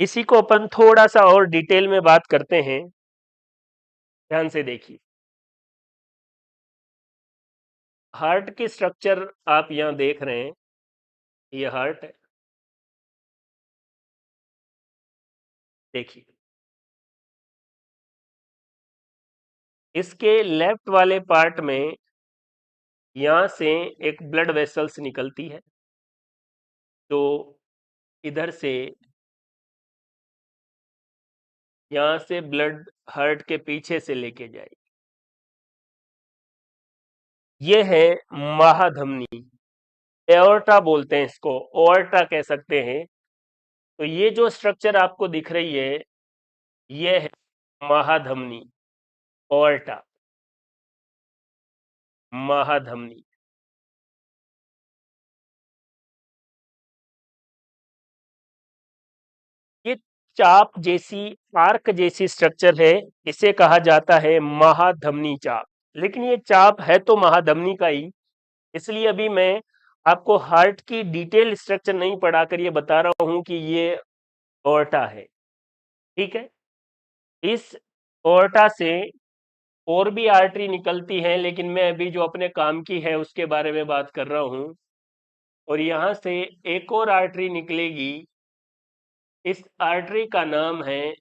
इसी को अपन थोड़ा सा और डिटेल में बात करते हैं। ध्यान से देखिए, हार्ट की स्ट्रक्चर आप यहां देख रहे हैं, ये हार्ट है। देखिए, इसके लेफ्ट वाले पार्ट में यहां से एक ब्लड वेसल्स निकलती है, तो इधर से यहां से ब्लड हार्ट के पीछे से लेके जाएगी। ये है महाधमनी, एओर्टा बोलते हैं इसको, ओर्टा कह सकते हैं। तो ये जो स्ट्रक्चर आपको दिख रही है, ये है महाधमनी, ओर्टा, महाधमनी। ये चाप जैसी, आर्क जैसी स्ट्रक्चर है, इसे कहा जाता है महाधमनी चाप। लेकिन ये चाप है तो महाधमनी का ही, इसलिए अभी मैं आपको हार्ट की डिटेल स्ट्रक्चर नहीं पढ़ाकर ये बता रहा हूं कि ये ओर्टा है। ठीक है, इस ओर्टा से और भी आर्टरी निकलती है, लेकिन मैं अभी जो अपने काम की है उसके बारे में बात कर रहा हूं। और यहां से एक और आर्टरी निकलेगी, इस आर्टरी का नाम है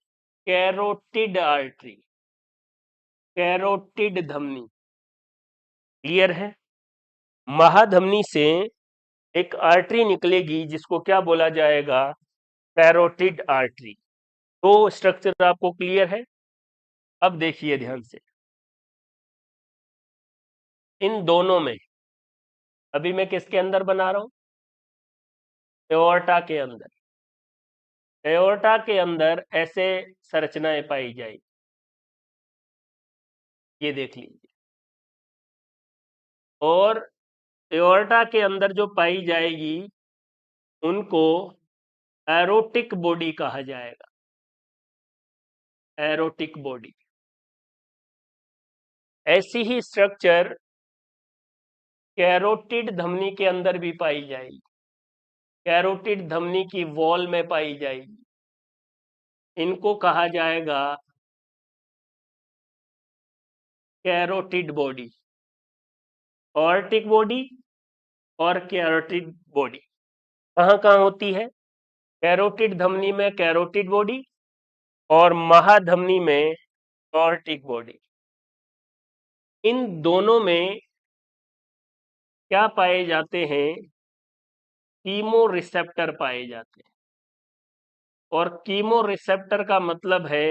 कैरोटिड आर्टरी, कैरोटिड धमनी। क्लियर है? महाधमनी से एक आर्टरी निकलेगी जिसको क्या बोला जाएगा, कैरोटिड आर्टरी। तो स्ट्रक्चर आपको क्लियर है? अब देखिए ध्यान से, इन दोनों में, अभी मैं किसके अंदर बना रहा हूं, एओर्टा के अंदर। एओर्टा के अंदर ऐसे संरचनाएं पाई जाएगी, ये देख लीजिए। और एओर्टा के अंदर जो पाई जाएगी उनको एरोटिक बॉडी कहा जाएगा, एरोटिक बॉडी। ऐसी ही स्ट्रक्चर कैरोटिड धमनी के अंदर भी पाई जाएगी, कैरोटिड धमनी की वॉल में पाई जाएगी। इनको कहा जाएगा कैरोटिड बॉडी, ऑर्टिक बॉडी और कैरोटिड बॉडी। कहाँ कहाँ होती है? कैरोटिड धमनी में कैरोटिड बॉडी और महाधमनी में ऑर्टिक बॉडी। इन दोनों में क्या पाए जाते हैं, कीमो रिसेप्टर पाए जाते हैं। और कीमो रिसेप्टर का मतलब है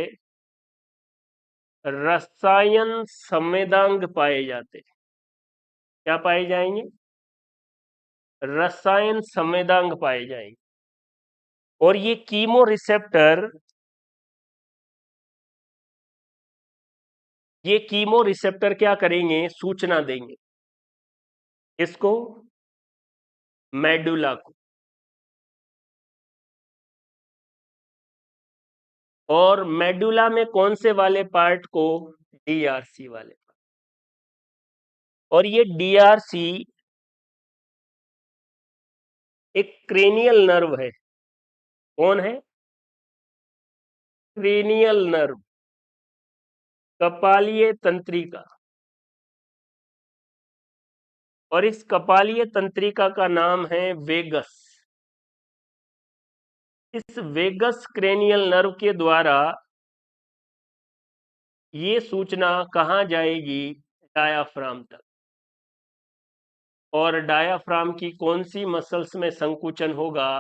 रसायन संवेदांग पाए जाते हैं। क्या पाए जाएंगे? रसायन संवेदांग पाए जाएंगे। और ये कीमो रिसेप्टर, ये कीमो रिसेप्टर क्या करेंगे, सूचना देंगे। इसको, मेडुला को। और मेडुला में कौन से वाले पार्ट को, डीआरसी वाले। और ये डीआरसी एक क्रेनियल नर्व है। कौन है? क्रेनियल नर्व, कपालीय तंत्रिका। और इस कपालीय तंत्रिका का नाम है वेगस। इस वेगस क्रेनियल नर्व के द्वारा ये सूचना कहां जाएगी, डायाफ्राम तक। और डायाफ्राम की कौन सी मसल्स में संकुचन होगा,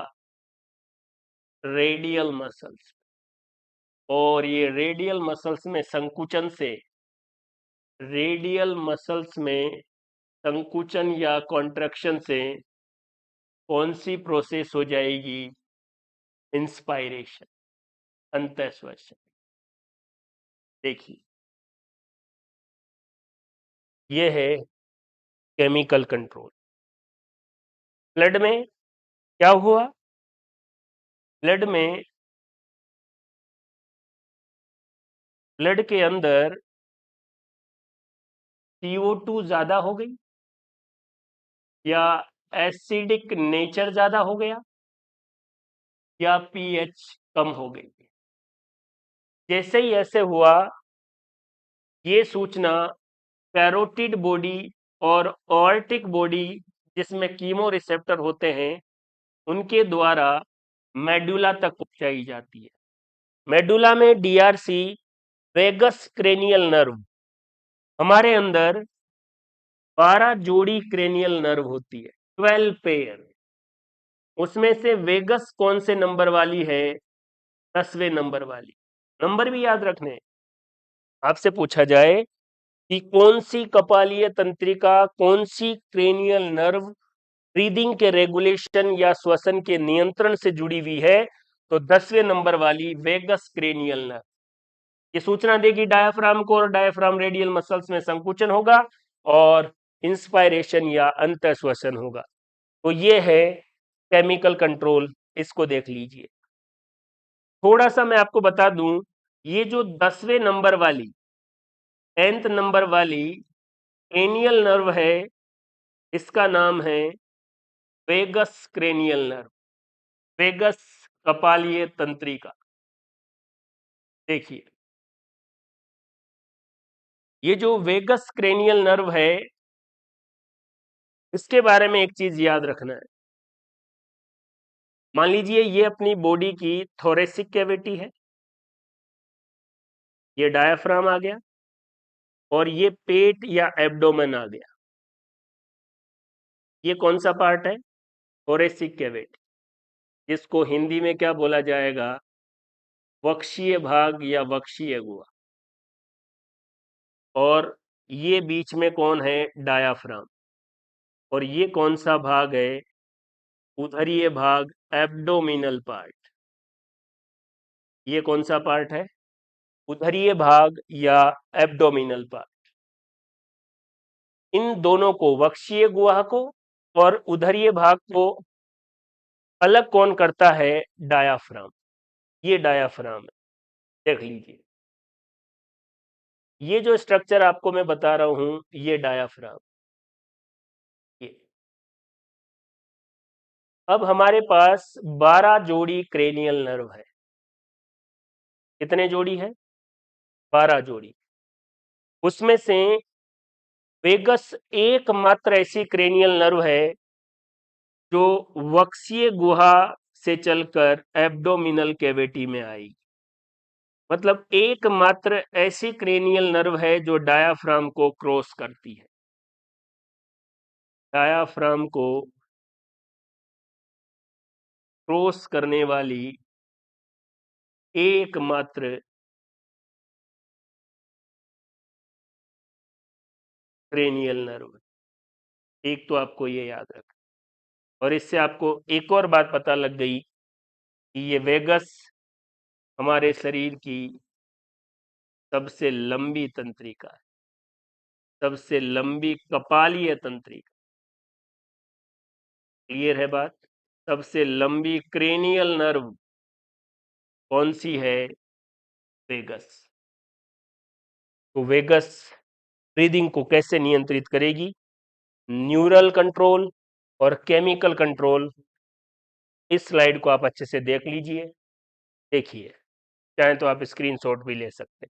रेडियल मसल्स। और ये रेडियल मसल्स में संकुचन से, रेडियल मसल्स में संकुचन या कॉन्ट्रैक्शन से कौन सी प्रोसेस हो जाएगी, इंस्पायरेशन, अंतःश्वासन। देखिए, ये है केमिकल कंट्रोल। ब्लड में क्या हुआ, ब्लड में, ब्लड के अंदर CO2 ज्यादा हो गई, या एसिडिक नेचर ज्यादा हो गया, या पीएच कम हो गई। जैसे ही ऐसे हुआ, ये सूचना कैरोटिड बॉडी और ऑर्टिक बॉडी, जिसमें कीमो रिसेप्टर होते हैं, उनके द्वारा मेडुला तक पहुंचाई जाती है। मेडुला में डीआरसी, वेगस क्रेनियल नर्व, हमारे अंदर 12 जोड़ी क्रेनियल नर्व होती है, 12 पेयर। उसमें से वेगस कौन से नंबर वाली है? 10वें नंबर वाली। नंबर भी याद रखने। आपसे पूछा जाए कि कौन सी कपालीय तंत्रिका, कौन सी क्रेनियल नर्व ब्रीदिंग के रेगुलेशन या श्वसन के नियंत्रण से जुड़ी हुई है, तो 10वें नंबर वाली वेगस क्रेनियल नर्व। ये सूचना देगी डायाफ्राम को, और डायाफ्राम रेडियल मसल्स में संकुचन होगा और इंस्पायरेशन या अंत श्वसन होगा। तो ये है केमिकल कंट्रोल, इसको देख लीजिए। थोड़ा सा मैं आपको बता दूं, ये जो 10वें नंबर वाली, 10th नंबर वाली क्रेनियल नर्व है, इसका नाम है वेगस क्रेनियल नर्व, वेगस कपालीय तंत्रिका। देखिए, ये जो वेगस क्रेनियल नर्व है, इसके बारे में एक चीज याद रखना है। मान लीजिए ये अपनी बॉडी की थोरेसिक कैविटी है, ये डायाफ्राम आ गया, और ये पेट या एब्डोमेन आ गया। ये कौन सा पार्ट है? थोरेसिक कैविटी, जिसको हिंदी में क्या बोला जाएगा? वक्षीय भाग या वक्षीय गुहा। और ये बीच में कौन है? डायाफ्राम। और ये कौन सा भाग है? उदरीय भाग, एब्डोमिनल पार्ट। ये कौन सा पार्ट है? उदरीय भाग या एब्डोमिनल पार्ट। इन दोनों को, वक्षीय गुहा को और उदरीय भाग को, अलग कौन करता है? डायाफ्राम। ये डायाफ्राम है, देख लीजिए। ये जो स्ट्रक्चर आपको मैं बता रहा हूं, ये डायाफ्राम। ये अब हमारे पास 12 जोड़ी क्रेनियल नर्व है। कितने जोड़ी है? 12 जोड़ी। उसमें से वेगस एकमात्र ऐसी क्रेनियल नर्व है जो वक्षीय गुहा से चलकर एब्डोमिनल कैविटी में आई। मतलब एकमात्र ऐसी क्रेनियल नर्व है जो डायाफ्राम को क्रॉस करती है। डायाफ्राम को क्रॉस करने वाली एकमात्र क्रेनियल नर्व। एक तो आपको ये याद रख, और इससे आपको एक और बात पता लग गई कि ये वेगस हमारे शरीर की सबसे लंबी तंत्रिका है, सबसे लंबी कपालीय तंत्रिका। क्लियर है बात? सबसे लंबी क्रेनियल नर्व कौन सी है? वेगस। तो वेगस ब्रीदिंग को कैसे नियंत्रित करेगी? न्यूरल कंट्रोल और केमिकल कंट्रोल। इस स्लाइड को आप अच्छे से देख लीजिए। देखिए, चाहे तो आप स्क्रीनशॉट भी ले सकते हैं।